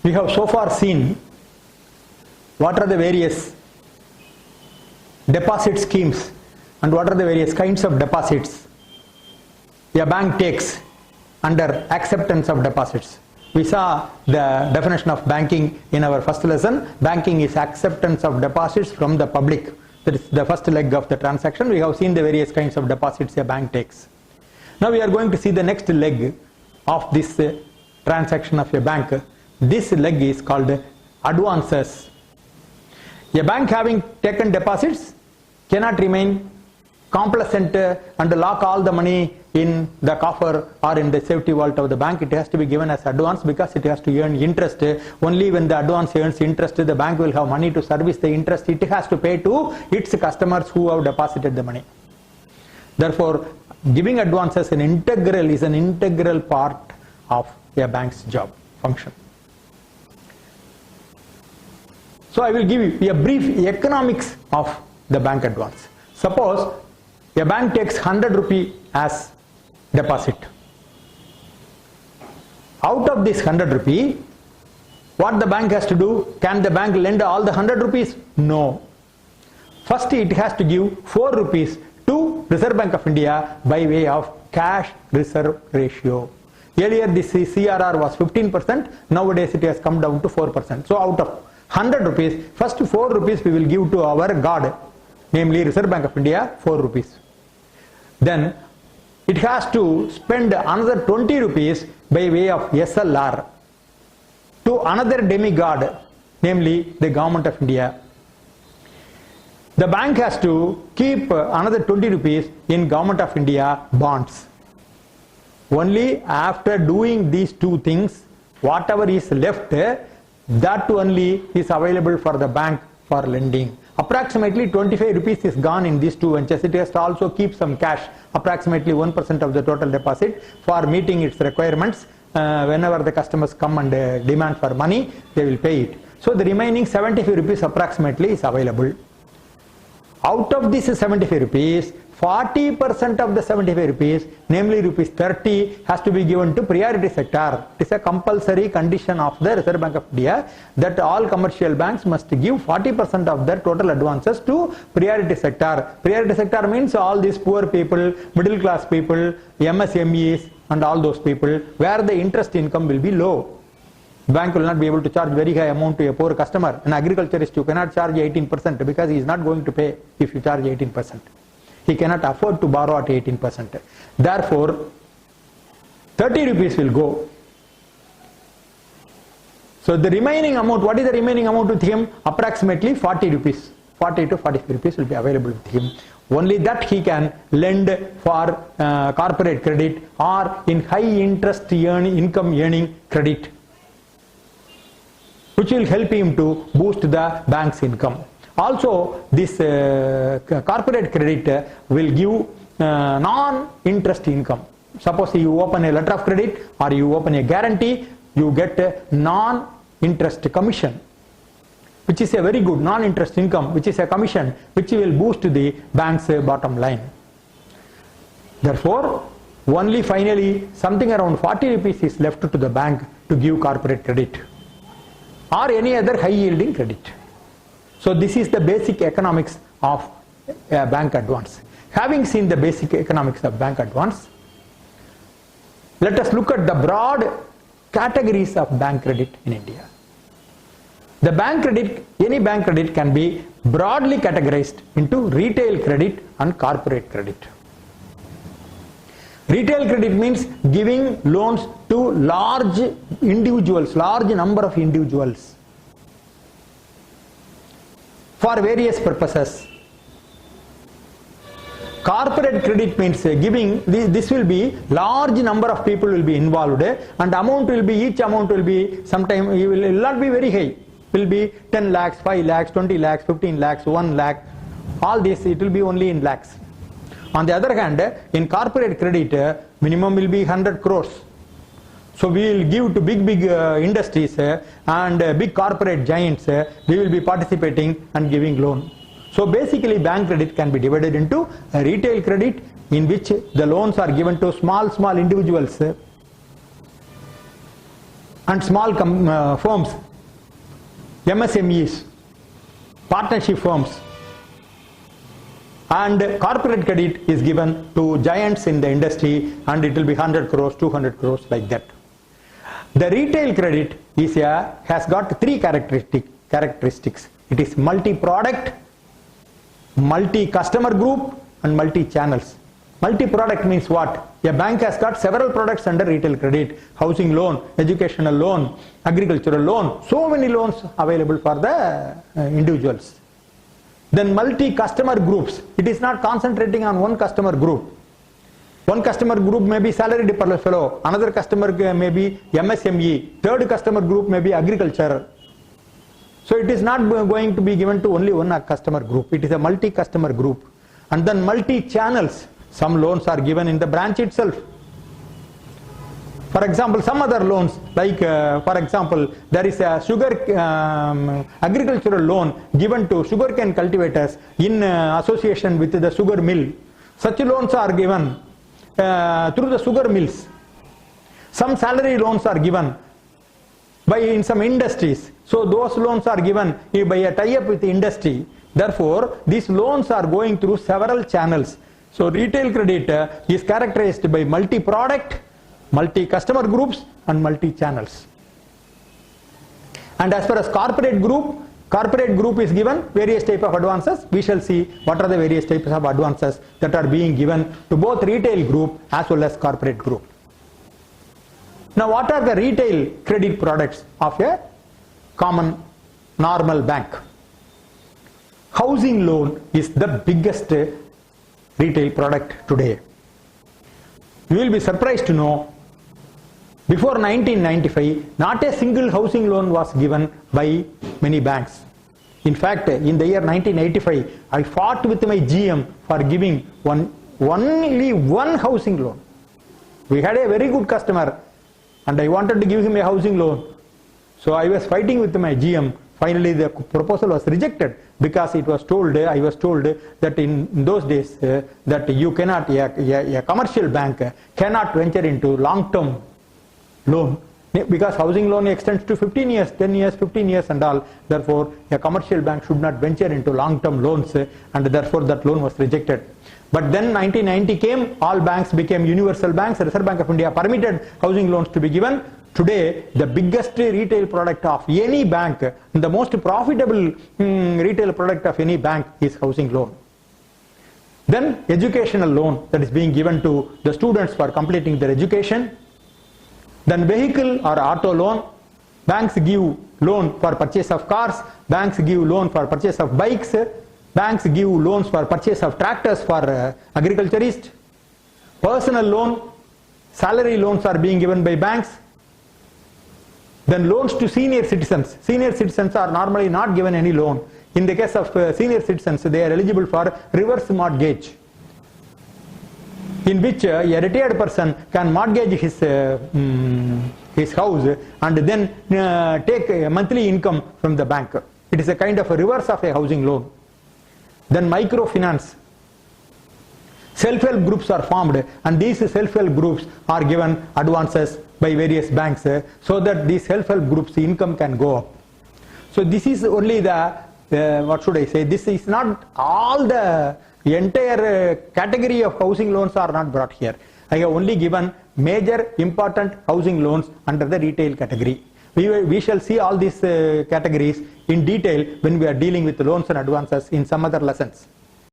We have so far seen what are the various deposit schemes and what are the various kinds of deposits a bank takes under acceptance of deposits. We saw the definition of banking in our first lesson. Banking is acceptance of deposits from the public. That is the first leg of the transaction. We have seen the various kinds of deposits a bank takes. Now we are going to see the next leg of this transaction of a bank. This leg is called advances. A bank having taken deposits cannot remain complacent and lock all the money in the coffer or in the safety vault of the bank. It has to be given as advance because it has to earn interest. Only when the advance earns interest, the bank will have money to service the interest it has to pay to its customers who have deposited the money. Therefore, giving advances is an integral part of a bank's job function. So I will give you a brief economics of the bank advance. Suppose a bank takes 100 rupee as deposit. Out of this 100 rupee, what the bank has to do? Can the bank lend all the 100 rupees? No. First it has to give 4 rupees to Reserve Bank of India by way of cash reserve ratio. Earlier this CRR was 15%, nowadays it has come down to 4%. So out of 100 rupees, first 4 rupees we will give to our God, namely Reserve Bank of India, 4 rupees. Then it has to spend another 20 rupees by way of SLR to another demigod, namely the Government of India. The bank has to keep another 20 rupees in Government of India bonds. Only after doing these two things, whatever is left, that only is available for the bank for lending. Approximately 25 rupees is gone in these two ventures. It has to also keep some cash, approximately 1% of the total deposit, for meeting its requirements. Whenever the customers come and demand for money, they will pay it. So the remaining 75 rupees approximately is available. Out of this 75 rupees, 40% of the 75 rupees, namely rupees 30, has to be given to priority sector. It is a compulsory condition of the Reserve Bank of India that all commercial banks must give 40% of their total advances to priority sector. Priority sector means all these poor people, middle class people, MSMEs and all those people where the interest income will be low. Bank will not be able to charge very high amount to a poor customer. An agriculturist, you cannot charge 18% because he is not going to pay if you charge 18%. He cannot afford to borrow at 18%. Therefore, 30 rupees will go. So the remaining amount, what is the remaining amount with him? Approximately 40 rupees. 40 to 45 rupees will be available with him. Only that he can lend for corporate credit or in high interest income earning credit, which will help him to boost the bank's income. Also, this corporate credit will give non-interest income. Suppose you open a letter of credit or you open a guarantee, you get a non-interest commission, which is a very good non-interest income, which is a commission which will boost the bank's bottom line. Therefore, only finally something around 40 rupees is left to the bank to give corporate credit or any other high yielding credit. So this is the basic economics of bank advance. Having seen the basic economics of bank advance, let us look at the broad categories of bank credit in India. The bank credit, any bank credit can be broadly categorized into retail credit and corporate credit. Retail credit means giving loans to large individuals, large number of individuals, for various purposes. Corporate credit means giving, this will be large number of people will be involved and amount will be, each amount will be, sometime it will not be very high, will be 10 lakhs, 5 lakhs, 20 lakhs, 15 lakhs, 1 lakh, all this it will be only in lakhs. On the other hand, in corporate credit, minimum will be 100 crores. So we will give to big industries and big corporate giants, we will be participating and giving loan. So basically bank credit can be divided into a retail credit in which the loans are given to small individuals, and small firms, MSMEs, partnership firms, and corporate credit is given to giants in the industry, and it will be 100 crores, 200 crores, like that. The retail credit has got three characteristics. It is multi-product, multi-customer group, and multi-channels. Multi-product means what? A bank has got several products under retail credit: housing loan, educational loan, agricultural loan, so many loans available for the individuals. Then multi-customer groups. It is not concentrating on one customer group. One customer group may be salaried fellow, another customer may be MSME, third customer group may be agriculture. So it is not going to be given to only one customer group. It is a multi-customer group. And then multi-channels. Some loans are given in the branch itself. For example, some other loans, like for example, there is a agricultural loan given to sugarcane cultivators in association with the sugar mill. Such loans are given through the sugar mills. Some salary loans are given in some industries. So those loans are given by a tie-up with the industry. Therefore, these loans are going through several channels. So retail credit is characterized by multi-product, multi-customer groups, and multi-channels. And as far as corporate group is given various type of advances. We shall see what are the various types of advances that are being given to both retail group as well as corporate group. Now, what are the retail credit products of a common normal bank? Housing loan is the biggest retail product today. You will be surprised to know, before 1995, not a single housing loan was given by many banks. In fact, in the year 1985, I fought with my GM for giving only one housing loan. We had a very good customer and I wanted to give him a housing loan. So I was fighting with my GM. Finally, the proposal was rejected because I was told that in those days that you cannot, a commercial bank cannot venture into long-term loan, because housing loan extends to 15 years, 10 years, 15 years and all. Therefore, a commercial bank should not venture into long-term loans, and therefore that loan was rejected. But then 1990 came, all banks became universal banks. Reserve Bank of India permitted housing loans to be given. Today, the biggest retail product of any bank, the most profitable retail product of any bank is housing loan. Then educational loan that is being given to the students for completing their education. Then vehicle or auto loan. Banks give loan for purchase of cars. Banks give loan for purchase of bikes. Banks give loans for purchase of tractors for agriculturists. Personal loan, salary loans are being given by banks. Then loans to senior citizens. Senior citizens are normally not given any loan. In the case of senior citizens, they are eligible for reverse mortgage, in which a retired person can mortgage his house and then take a monthly income from the bank. It is a kind of a reverse of a housing loan. Then microfinance. Self-help groups are formed, and these self-help groups are given advances by various banks so that these self-help groups' income can go up. So this is only the, what should I say, this is not all the entire category of housing loans are not brought here. I have only given major important housing loans under the retail category. We shall see all these categories in detail when we are dealing with loans and advances in some other lessons.